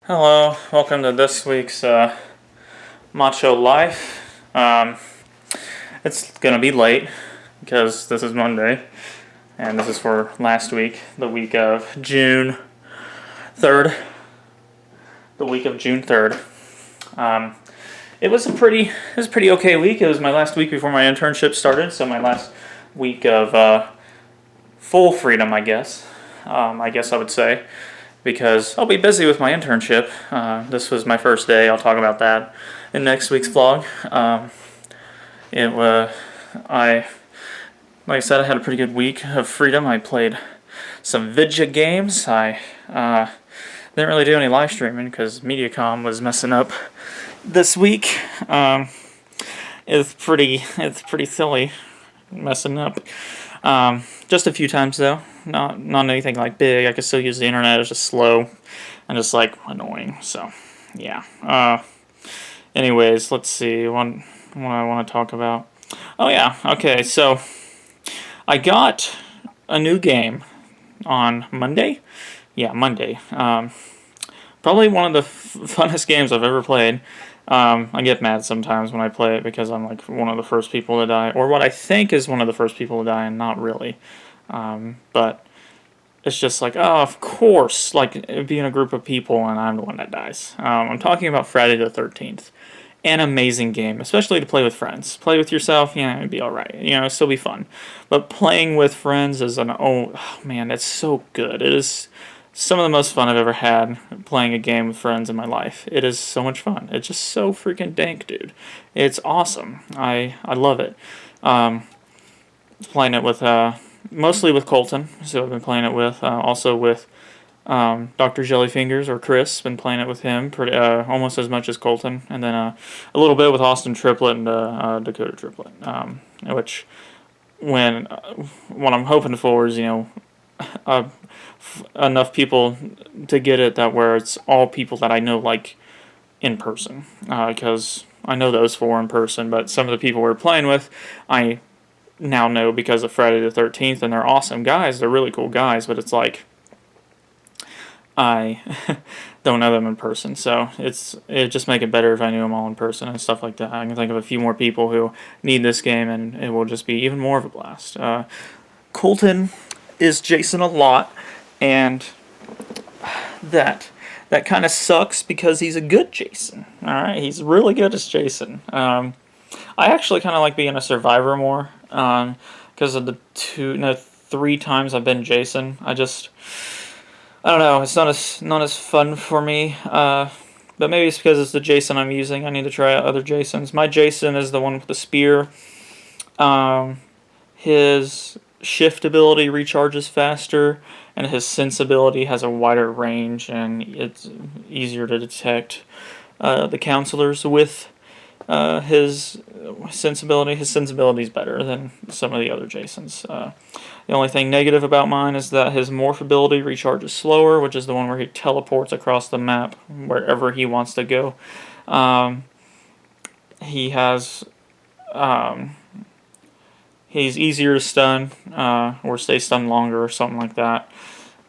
Hello, welcome to this week's Macho Life. It's gonna be late because this is Monday, and this is for last week, the week of June 3rd. The week of June 3rd. It was a pretty okay week. It was my last week before my internship started, so my last week of full freedom, I guess. I would say, because I'll be busy with my internship. This was my first day. I'll talk about that in next week's vlog. Like I said, I had a pretty good week of freedom. I played some video games. I didn't really do any live streaming because MediaCom was messing up this week. It's pretty silly messing up. Just a few times though. Not anything like big. I could still use the internet. It's just slow and just like annoying. So yeah. Anyways, let's see what I want to talk about. Oh yeah. Okay. So I got a new game on Monday. Yeah, Monday. Probably one of the funnest games I've ever played. I get mad sometimes when I play it because I'm like one of the first people to die, or what I think is one of the first people to die, and not really. But it's just like, oh, of course, like it'd be in a group of people and I'm the one that dies. I'm talking about Friday the 13th. An amazing game, especially to play with friends. Play with yourself, yeah, it'd be alright. It'd still be fun. But playing with friends is oh man, it's so good. It is some of the most fun I've ever had playing a game with friends in my life. It is so much fun. It's just so freaking dank, dude. It's awesome. I love it. Playing it with mostly with Colton, so I've been playing it with also with Dr. Jellyfingers or Chris. Been playing it with him almost as much as Colton, and then a little bit with Austin Triplet and Dakota Triplet. Which what I'm hoping for is enough people to get it that where it's all people that I know like in person, because I know those four in person, but some of the people we're playing with I now know because of Friday the 13th, and they're awesome guys. They're really cool guys, but it's like I don't know them in person, so it just make it better if I knew them all in person and stuff like that. I can think of a few more people who need this game, and it will just be even more of a blast. Colton is Jason a lot, and that kind of sucks because he's a good Jason. All right, he's really good as Jason. I actually kind of like being a survivor more, because of the 3 times I've been Jason. I don't know. It's not as fun for me. But maybe it's because it's the Jason I'm using. I need to try out other Jasons. My Jason is the one with the spear. His shift ability recharges faster, and his sense ability has a wider range, and it's easier to detect the counselors with his sensibility. His sensibility is better than some of the other Jasons. The only thing negative about mine is that his morph ability recharges slower, which is the one where he teleports across the map wherever he wants to go. He has he's easier to stun, or stay stunned longer, or something like that.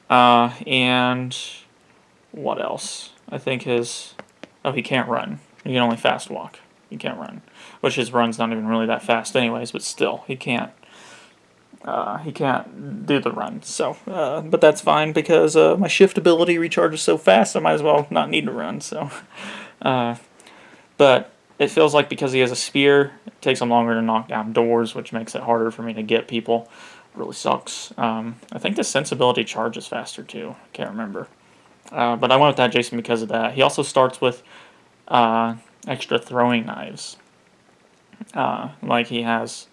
And what else? I think he can't run. He can only fast walk. He can't run, which his run's not even really that fast anyways, but still, he can't do the run. So, but that's fine because my shift ability recharges so fast, I might as well not need to run. So, but it feels like because he has a spear, it takes him longer to knock down doors, which makes it harder for me to get people. It really sucks. I think the sensibility charges faster too. I can't remember. But I went with that Jason because of that. He also starts with extra throwing knives. Like he has...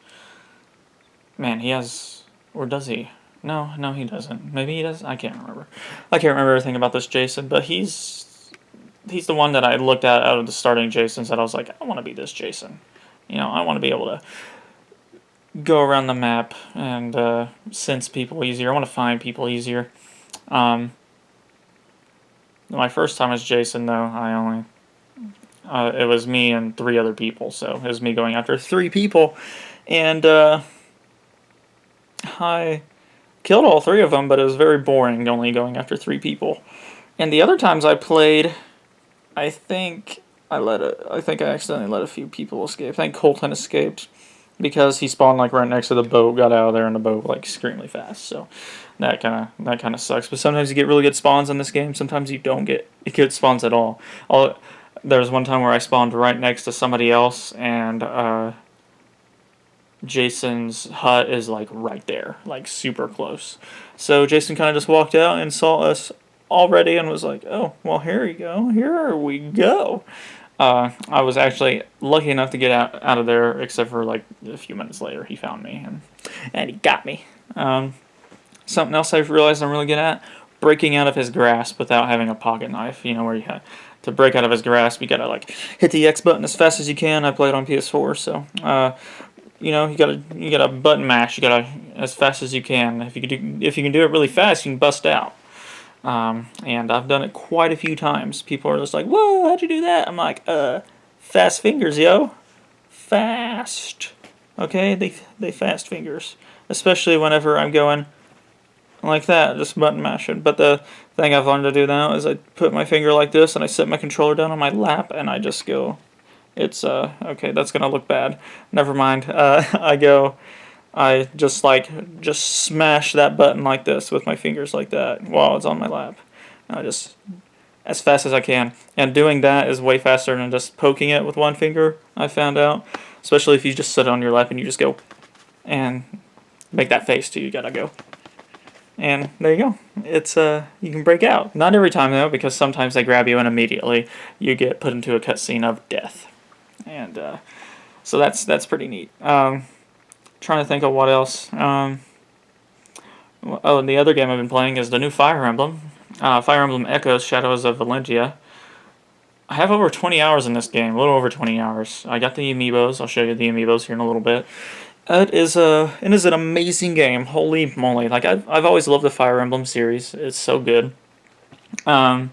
Man, he has... Or does he? No, he doesn't. Maybe he does? I can't remember. I can't remember everything about this Jason, but he's the one that I looked at out of the starting Jasons that I was like, I want to be this Jason. I want to be able to go around the map and sense people easier. I want to find people easier. My first time as Jason, though, it was me and 3 other people, so it was me going after 3 people, and I killed all 3 of them, but it was very boring only going after 3 people. And the other times I played, I think I think I accidentally let a few people escape. I think Colton escaped because he spawned like right next to the boat, got out of there, and the boat like extremely fast. So that kind of sucks. But sometimes you get really good spawns in this game. Sometimes you don't get good spawns at all. There was one time where I spawned right next to somebody else, and Jason's hut is like right there, like super close. So Jason kind of just walked out and saw us already and was like, "Oh, well, here you go. Here we go." I was actually lucky enough to get out of there, except for like a few minutes later, he found me and he got me. Something else I've realized I'm really good at: breaking out of his grasp without having a pocket knife. You know, where you have to break out of his grasp, you gotta like hit the X button as fast as you can. I played on PS4, so you know, you gotta button mash. You gotta as fast as you can. If you can do it really fast, you can bust out. And I've done it quite a few times. People are just like, "Whoa, how'd you do that?" I'm like, fast fingers, yo, fast. Okay, they fast fingers, especially whenever I'm going like that, just button mashing. But the thing I've learned to do now is I put my finger like this and I set my controller down on my lap and I just go. It's okay. That's gonna look bad. Never mind. I just smash that button like this with my fingers like that while it's on my lap. And I just as fast as I can. And doing that is way faster than just poking it with one finger. I found out, especially if you just sit on your lap and you just go and make that face too. You gotta go. And there you go. It's you can break out. Not every time though, because sometimes they grab you and immediately you get put into a cutscene of death. And so that's pretty neat. Trying to think of what else. And the other game I've been playing is the new Fire Emblem. Fire Emblem Echoes, Shadows of Valentia. I have over 20 hours in this game, a little over 20 hours. I got the amiibos. I'll show you the amiibos here in a little bit. It is an amazing game. Holy moly! Like I've always loved the Fire Emblem series. It's so good. Alm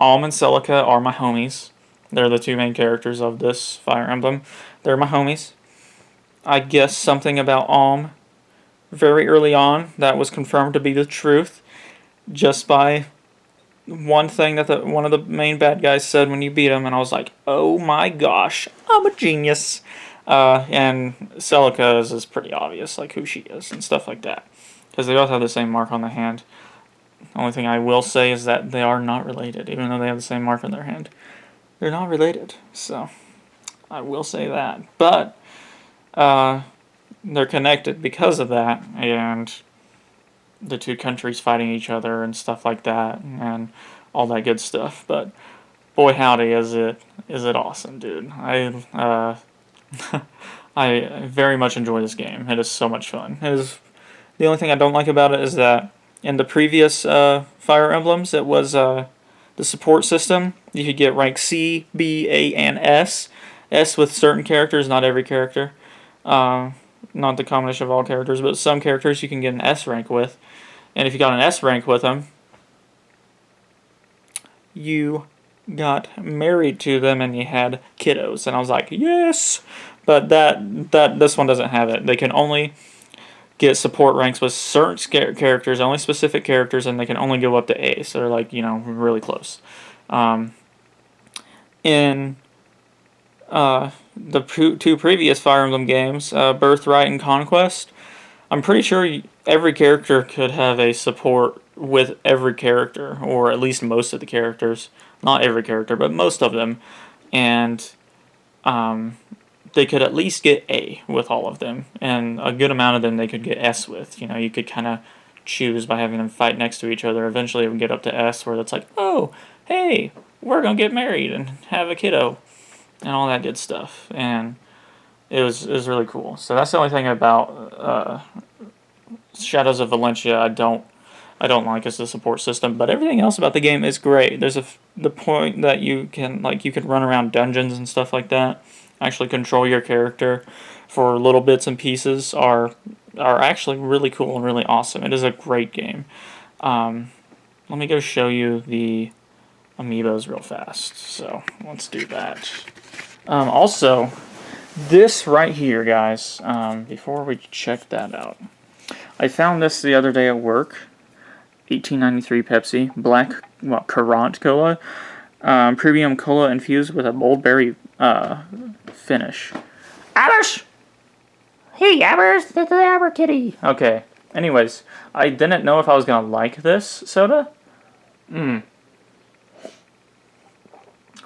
and Celica are my homies. They're the two main characters of this Fire Emblem. They're my homies. I guessed something about Alm very early on that was confirmed to be the truth just by one thing that one of the main bad guys said when you beat him, and I was like, oh my gosh, I'm a genius. And Celica is pretty obvious, like who she is and stuff like that, because they both have the same mark on the hand. The only thing I will say is that they are not related, even though they have the same mark on their hand. They're not related, so I will say that. But they're connected because of that, and the two countries fighting each other and stuff like that, and all that good stuff. But boy, howdy, is it awesome, dude! I very much enjoy this game. It is so much fun. It is the only thing I don't like about it is that in the previous Fire Emblems, it was the support system. You could get rank C, B, A, and S. S with certain characters, not every character. Not the combination of all characters, but some characters you can get an S rank with. And if you got an S rank with them, you got married to them and you had kiddos. And I was like, yes! But this one doesn't have it. They can only get support ranks with certain characters, only specific characters, and they can only go up to A. So they're like, really close. In the two previous Fire Emblem games, Birthright and Conquest, I'm pretty sure every character could have a support with every character, or at least most of the characters. Not every character, but most of them. And they could at least get A with all of them, and a good amount of them they could get S with. You could kind of choose by having them fight next to each other. Eventually it would get up to S, where it's like, oh, hey, we're going to get married and have a kiddo, and all that good stuff. And it was really cool. So that's the only thing about Shadows of Valentia I don't like is the support system, but everything else about the game is great. There's the point that you can run around dungeons and stuff like that, actually control your character for little bits and pieces are actually really cool and really awesome. It is a great game. Let me go show you the amiibos real fast. So let's do that. Also, this right here, guys, before we check that out, I found this the other day at work. 1893 Pepsi, black Currant Cola. Premium cola infused with a bold berry finish. Abbers! Hey, Abbers, the Aber Kitty. Okay. Anyways, I didn't know if I was gonna like this soda.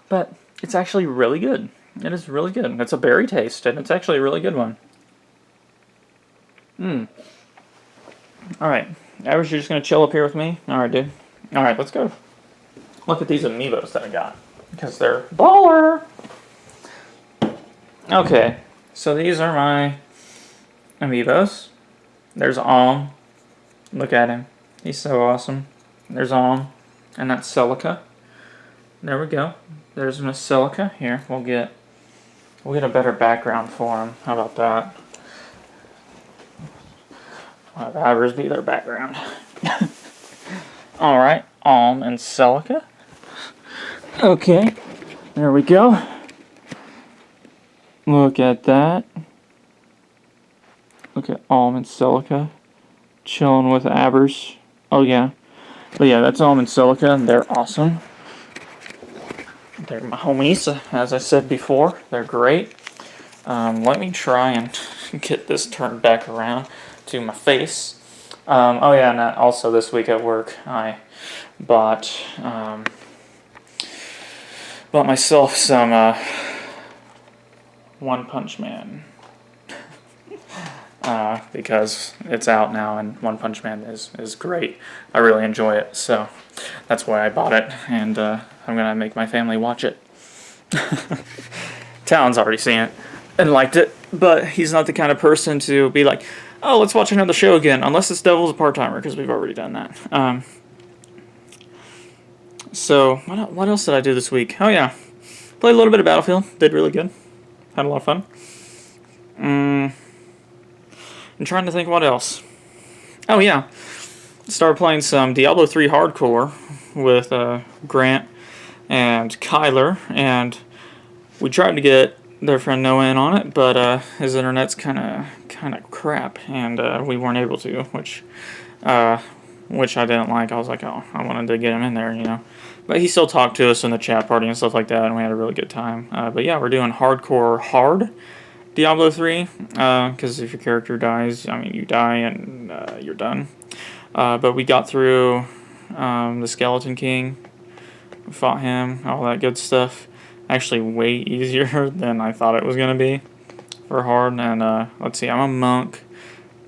But it's actually really good. It is really good. It's a berry taste, and it's actually a really good one. Alright. Abbers, you're just gonna chill up here with me? Alright, dude. Alright, let's go. Look at these amiibos that I got. Because they're baller! Okay. So these are my amiibos. There's Alm. Look at him. He's so awesome. There's Alm. And that's Celica. There we go. There's Miss Celica. Here, we'll get a better background for him. How about that? Have Abbers be their background. Alright, Alm and Celica. Okay. There we go. Look at that. Look at Alm and Celica chilling with Abbers. Oh yeah. But yeah, that's Alm and Celica, and they're awesome. They're my homies, as I said before. They're great. Let me try and get this turned back around to my face. Oh yeah, and also this week at work, I bought myself some One Punch Man. Because it's out now, and One Punch Man is great. I really enjoy it, so that's why I bought it, and I'm gonna make my family watch it. Talon's already seen it and liked it, but he's not the kind of person to be like, oh, let's watch another show again, unless it's Devil's a Part-Timer, because we've already done that. So, what else did I do this week? Oh yeah, played a little bit of Battlefield, did really good, had a lot of fun. I'm trying to think what else. Oh yeah, started playing some Diablo 3 Hardcore with Grant and Kyler, and we tried to get their friend Noah in on it, but his internet's kind of crap, and we weren't able to, which I didn't like. I was like, oh, I wanted to get him in there, you know. But he still talked to us in the chat party and stuff like that, and we had a really good time. But yeah, we're doing Hardcore Hard Diablo 3, because if your character dies, I mean, you die and you're done. But we got through the Skeleton King, fought him, all that good stuff. Actually way easier than I thought it was going to be for hard. And let's see, I'm a monk.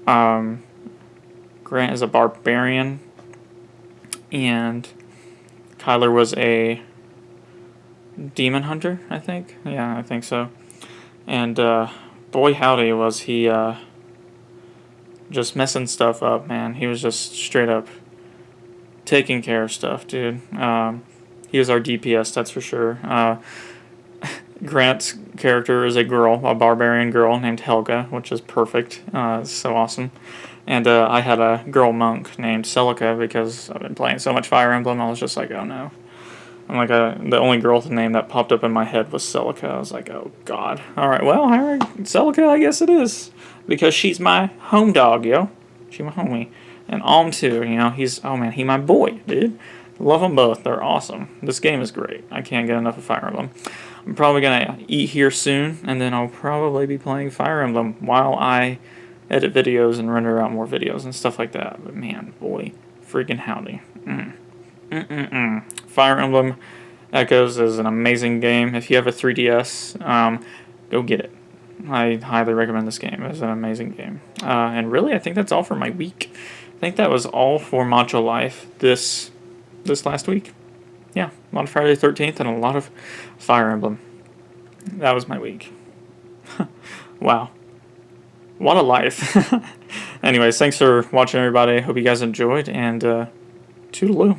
Grant is a barbarian. And Kyler was a demon hunter, I think. Yeah, I think so. And boy howdy was he just messing stuff up, man. He was just straight up taking care of stuff, dude. He was our DPS, that's for sure. Grant's character is a girl, a barbarian girl named Helga, which is perfect. It's so awesome. And I had a girl monk named Celica because I've been playing so much Fire Emblem. I was just like, oh no. I'm like, the only girl's name that popped up in my head was Celica. I was like, oh god. Alright, well, Celica, I guess it is. Because she's my home dog, yo. She's my homie. And Alm too, you know, he my boy, dude. Love them both. They're awesome. This game is great. I can't get enough of Fire Emblem. I'm probably going to eat here soon, and then I'll probably be playing Fire Emblem while I edit videos and render out more videos and stuff like that. But man, boy, freaking howdy. Fire Emblem Echoes is an amazing game. If you have a 3DS, go get it. I highly recommend this game. It's an amazing game. And really, I think that's all for my week. I think that was all for Macho Life this last week. Yeah, a lot of Friday the 13th and a lot of Fire Emblem. That was my week. Wow. What a life. Anyways, thanks for watching, everybody. Hope you guys enjoyed, and toodaloo.